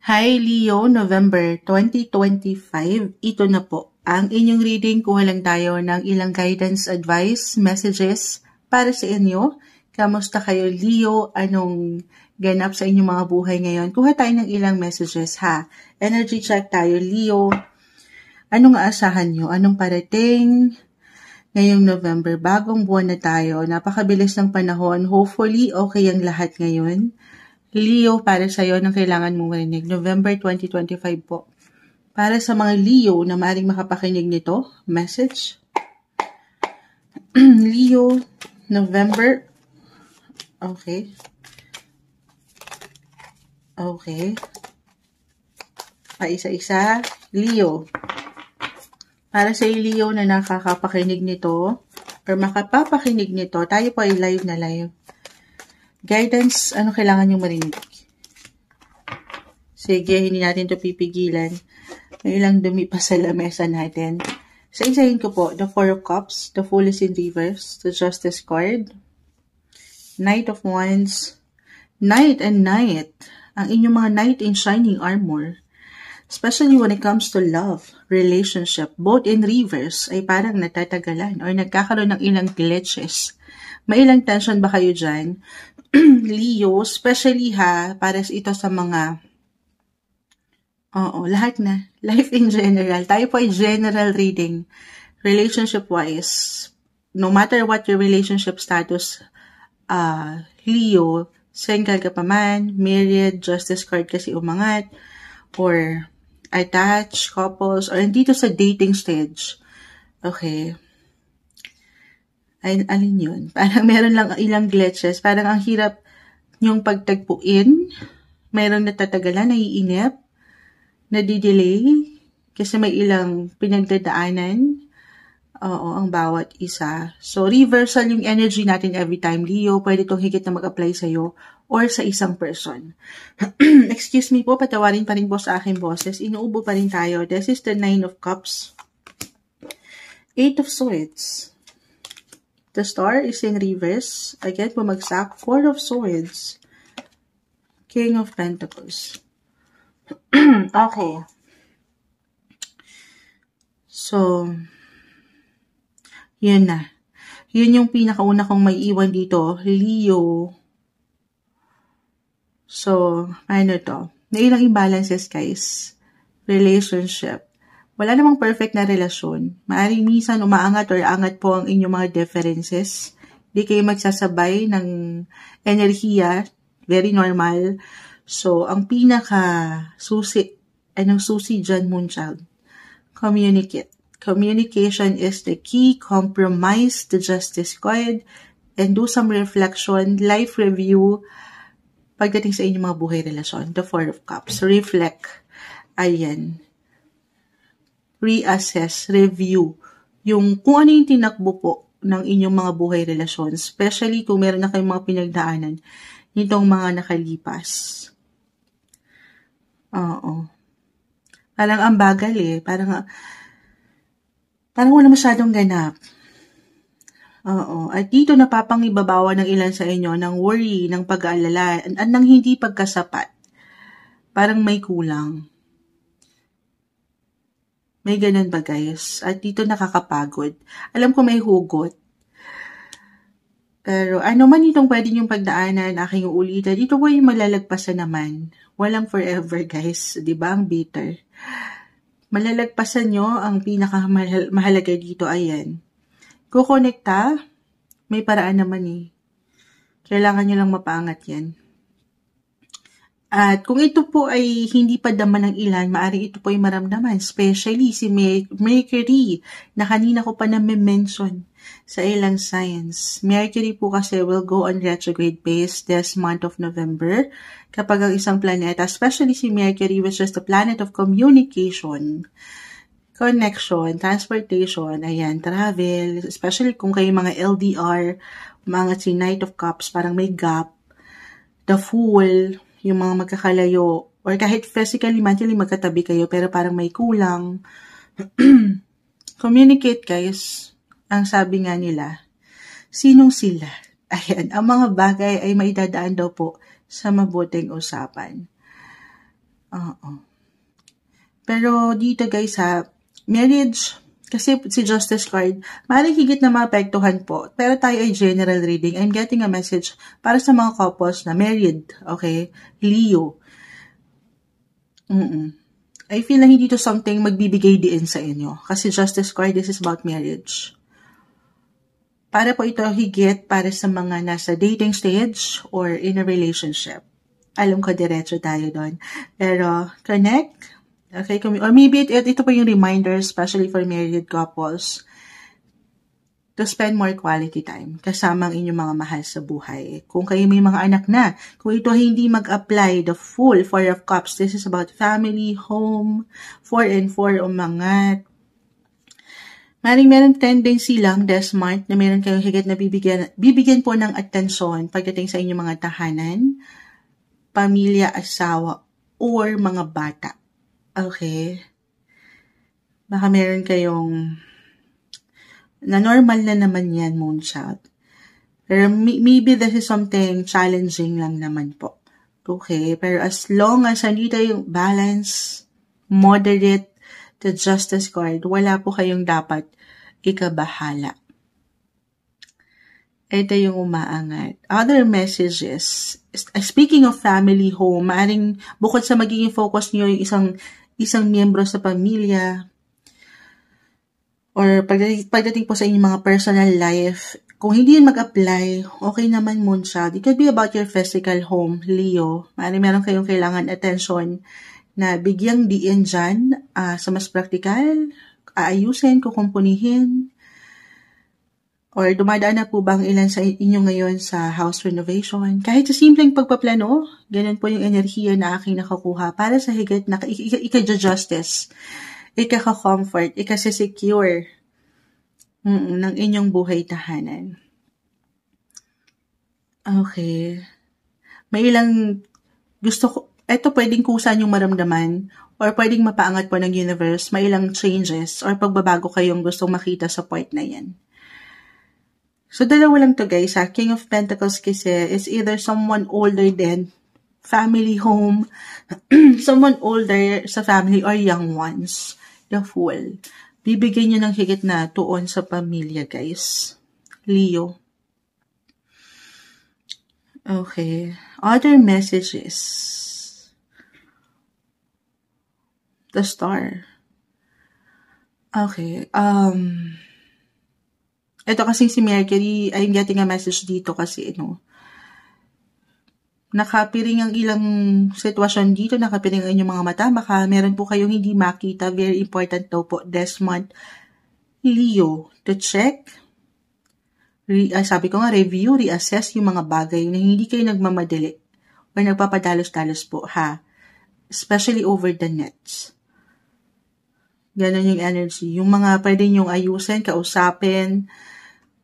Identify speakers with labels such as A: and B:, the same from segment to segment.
A: Hi Leo, November 2025. Ito na po ang inyong reading. Kuha lang tayo ng ilang guidance, advice, messages para sa inyo. Kamusta kayo Leo? Anong ganap sa inyong mga buhay ngayon? Kuha tayo ng ilang messages ha. Energy check tayo Leo. Anong aasahan nyo? Anong parating? Ngayong November, bagong buwan na tayo. Napakabilis ng panahon. Hopefully, okay ang lahat ngayon. Leo, para sa'yo, nang kailangan mong marinig. November 2025 po. Para sa mga Leo na maaaring makapakinig nito, message. Leo, November. Okay. Okay. Paisa-isa. Leo. Para sa Leo na nakakapakinig nito, or makapapakinig nito, tayo po ay live na live. Guidance, ano kailangan nyo marinig? Sige, hindi natin ito pipigilan. May ilang dumi pa sa lamesa natin. Sa isahin ko po, the Four of Cups, the Fool is in reverse, the Justice card, Knight of Wands, Knight and Knight, ang inyong mga knight in shining armor. Especially when it comes to love, relationship, both in reverse, ay parang natatagalan or nagkakaroon ng ilang glitches. May ilang tension ba kayo dyan? Leo, especially para ito sa mga, lahat na, life in general. Tayo po ay general reading, relationship-wise. No matter what your relationship status, Leo, single ka pa man, married, justice card kasi umangat, or attached, couples, or dito sa dating stage. Okay. Ay, alin yun? Parang meron lang ilang glitches. Parang ang hirap yung pagtagpuin. Meron natatagalan, naiinip, nadidelay, kasi may ilang pinagdadaanan. Oo, ang bawat isa. So, reversal yung energy natin every time, Leo. Pwede itong higit na mag-apply sa'yo or sa isang person. Excuse me po, patawarin pa rin po sa aking boses. Inuubo pa rin tayo. This is the Nine of Cups. Eight of Swords. The Star is in reverse. Again, bumagsak. Four of Swords. King of Pentacles. Okay. So, yun na. Yun yung pinakauna kong may iwan dito. Leo. So, ano to? May ilang imbalances, guys. Relationship. Wala namang perfect na relasyon. Maaaring minsan umaangat or angat po ang inyong mga differences. Di kayo magsasabay ng enerhiya. Very normal. So, ang susi dyan, Moonchild? Communicate. Communication is the key. Compromise the Justice card. And do some reflection, life review, pagdating sa inyong mga buhay relasyon. The Four of Cups. Reflect. Ayan. Reassess, review, yung kung ano yung tinakbo po ng inyong mga buhay relasyon, especially kung meron na kayong mga pinagdaanan nitong mga nakalipas. Oo. Parang ang bagal Parang wala masyadong ganap. Oo. At dito napapangibabawa ng ilan sa inyo ng worry, ng pag-aalala, at ng hindi pagkasapat. Parang may kulang. May ganun ba guys? At dito nakakapagod. Alam ko may hugot. Pero ano man itong pwede niyong pagdaanan, aking uulitan, dito po yung malalagpasan naman. Walang forever guys. Diba ang bitter? Malalagpasan nyo ang pinakamahalaga dito. Ayan. Kukonekta, may paraan naman Kailangan nyo lang mapaangat yan. At kung ito po ay hindi pa daman ng ilan, maaaring ito po ay maramdaman. Especially si Mercury, na kanina ko pa na-mention sa ilang signs. Mercury po kasi will go on retrograde phase this month of November. Kapag ang isang planeta, especially si Mercury, which is the planet of communication, connection, transportation, ayan, travel, especially kung kayo mga LDR, mga si Knight of Cups, parang may gap, the Fool, yung mga magkakalayo, or kahit physically, mentally magkatabi kayo, pero parang may kulang. Communicate, guys. Ang sabi nga nila, sinong sila? Ayan, ang mga bagay ay maidadaan daw po sa mabuting usapan. Oo. Pero dito guys ha, marriage, kasi si Justice card, maaaring higit na maapektuhan po. Pero tayo ay general reading. I'm getting a message para sa mga couples na married, okay? Leo. I feel na hindi to something magbibigay diin sa inyo. Kasi Justice card, this is about marriage. Para po ito higit para sa mga nasa dating stage or in a relationship. Alam ko, diretso tayo doon. Pero, connect. Okay, or maybe ito po yung reminder, especially for married couples, to spend more quality time kasama ang inyong mga mahal sa buhay. Kung kayo may mga anak na, kung ito hindi mag-apply the full Four of Cups, this is about family, home, 4 and 4 umangat. Meron tendency lang, Desmart, na meron kayong higit na bibigyan po ng atensyon pagdating sa inyong mga tahanan, pamilya, asawa, or mga bata. Okay. Baka meron kayong na normal na naman yan, Moonchild. Pero maybe this is something challenging lang naman po. Okay. Pero as long as nandito yung balance, moderate, the Justice card, wala po kayong dapat ikabahala. Ito yung umaangat. Other messages. Speaking of family, home, maaaring bukod sa magiging focus niyo yung isang miyembro sa pamilya, or pagdating po sa inyong mga personal life, kung hindi yun mag-apply, okay naman, Moonchild. It could be about your physical home, Leo. Maaaring meron kayong kailangan attention na bigyang diin dyan sa mas praktikal, aayusin, kukumpunihin, or dumadaan na po bang ilan sa inyo ngayon sa house renovation? Kahit sa simpleng pagpaplano, ganun po yung enerhiya na aking nakakuha para sa higit na ika-justice, ika-comfort, ika-secure ng inyong buhay tahanan. Okay. May ilang gusto ko, eto pwedeng kusa yung maramdaman or pwedeng mapaangat po ng universe, may ilang changes or pagbabago kayong gustong makita sa point na yan. So, dalawa lang to guys ha. King of Pentacles kasi is either someone older than family home, someone older sa family or young ones. The Fool. Bibigyan nyo ng higit na tuon sa pamilya guys. Leo. Okay. Other messages. The Star. Okay. Ito kasi si Mercury, I'm getting a message dito kasi, nakapiring ang ilang sitwasyon dito, nakapiring ang inyong mga mata, baka meron po kayong hindi makita, very important daw po, this month, Leo, to check, sabi ko nga, review, reassess yung mga bagay na hindi kayo nagmamadali o nagpapadalos-dalos po, ha? Especially over the nets. Ganon yung energy. Yung mga pwede nyong ayusin, kausapin,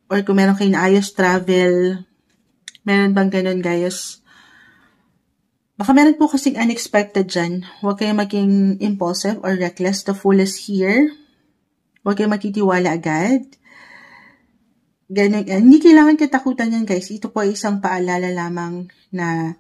A: or kung meron kayo naayos travel, meron bang ganon guys? Baka meron po kasing unexpected dyan. Huwag kayong maging impulsive or reckless. The Fool is here. Huwag kayong magtitiwala agad. Ganon. Hindi kailangan katakutan yan guys. Ito po ay isang paalala lamang na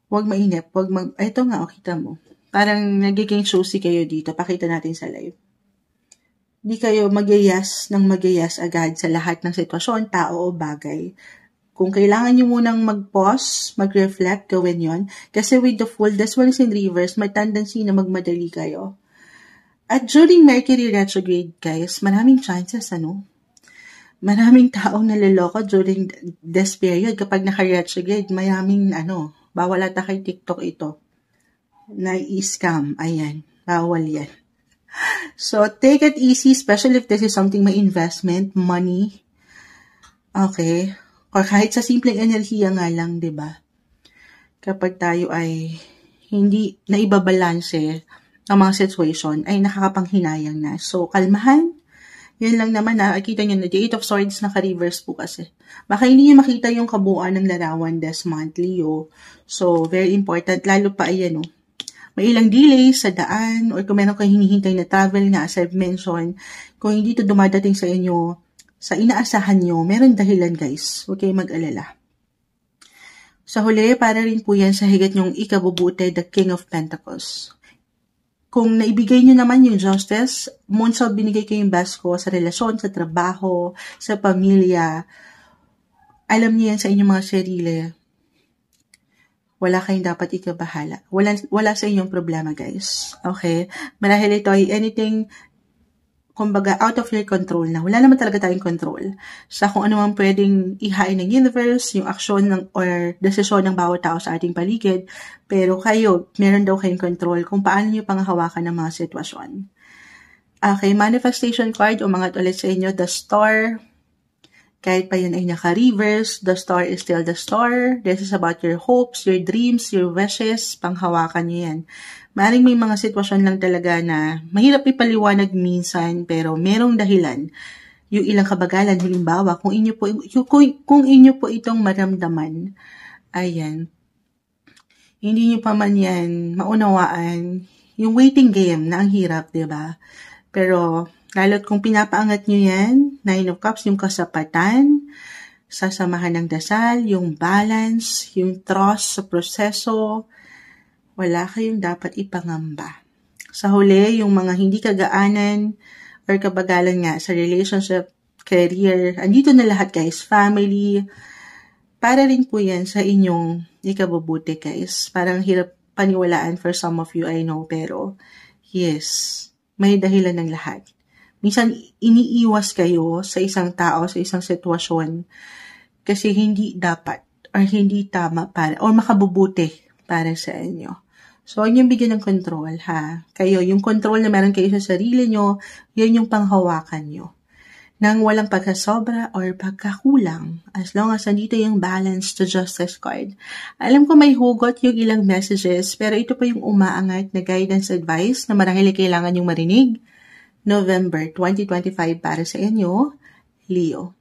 A: huwag mainip. Ito nga, kita mo. Parang nagiging choosy kayo dito. Pakita natin sa live. Hindi kayo magyayas agad sa lahat ng sitwasyon, tao o bagay. Kung kailangan nyo munang mag-pause, mag-reflect, gawin yon. Kasi with the Fool, this one is in reverse, may tendency na magmadali kayo. At during Mercury retrograde, guys, maraming chances, Maraming taong naliloko during this period. Kapag naka-retrograde, maraming, bawal ata kay TikTok ito. Na-i-scam. Ayan. Bawal yan. So, take it easy, especially if this is something may investment, money. Okay. Or kahit sa simpleng enerhiya nga lang, diba? Kapag tayo ay hindi naibabalanse ang mga situation, ay nakakapanghinayang na. So, kalmahan. Yan lang naman, nakikita nyo na the 8 of Swords naka-reverse po kasi. Baka hindi nyo makita yung kabuuan ng larawan this month, Leo. So, very important. Lalo pa, ayan, may ilang delays sa daan or kung meron kayong hinihintay na travel na as I've mentioned, kung hindi ito dumadating sa inyo, sa inaasahan nyo, meron dahilan guys. Huwag kayong mag-alala. Sa huli, para rin po yan sa higit nyong ikabubuti, the King of Pentacles. Kung naibigay nyo naman yung justice, Moonsault, binigay ko yung best ko sa relasyon, sa trabaho, sa pamilya. Alam niyo yan sa inyong mga sarili. Wala kayong dapat ikabahala. Wala sa inyong problema, guys. Okay? Marahil ito ay anything, kumbaga, out of your control na. Wala naman talaga tayong control sa kung ano man pwedeng ihain ng universe, yung aksyon or desisyon ng bawat tao sa ating paligid. Pero kayo, meron daw kayong control kung paano nyo panghahawakan ng mga sitwasyon. Okay, manifestation card, umangat ulit sa inyo, the Star. Kahit pa yun ay naka-reverse, the Star is still the Star. This is about your hopes, your dreams, your wishes. Panghawakan nyo yan. Maaaring may mga sitwasyon lang talaga na mahirap ipaliwanag minsan, pero merong dahilan. Yung ilang kabagalan, halimbawa, kung inyo po itong maramdaman, ayan, hindi nyo pa man yan maunawaan, yung waiting game na ang hirap, diba? Pero, lalo't kung pinapaangat nyo yan, 9 of Cups, yung kasapatan, sasamahan ng dasal, yung balance, yung trust sa proseso, wala kayong dapat ipangamba. Sa huli, yung mga hindi kagaanan or kabagalan nga sa relationship, career, andito na lahat guys, family, para rin po yan sa inyong ikabubuti guys. Parang hirap paniwalaan for some of you, I know, pero yes, may dahilan ng lahat. Minsan, iniiwas kayo sa isang tao, sa isang sitwasyon, kasi hindi dapat or hindi tama para, or makabubuti para sa inyo. So, huwag niyong bigyan ng control, ha? Kayo, yung control na meron kayo sa sarili nyo, yan yung panghawakan nyo. Nang walang pagkasobra or pagkakulang, as long as nandito yung balance to justice card. Alam ko may hugot yung ilang messages, pero ito pa yung umaangat na guidance advice na marahil kailangan yung marinig. November 2025 para sa inyo, Leo.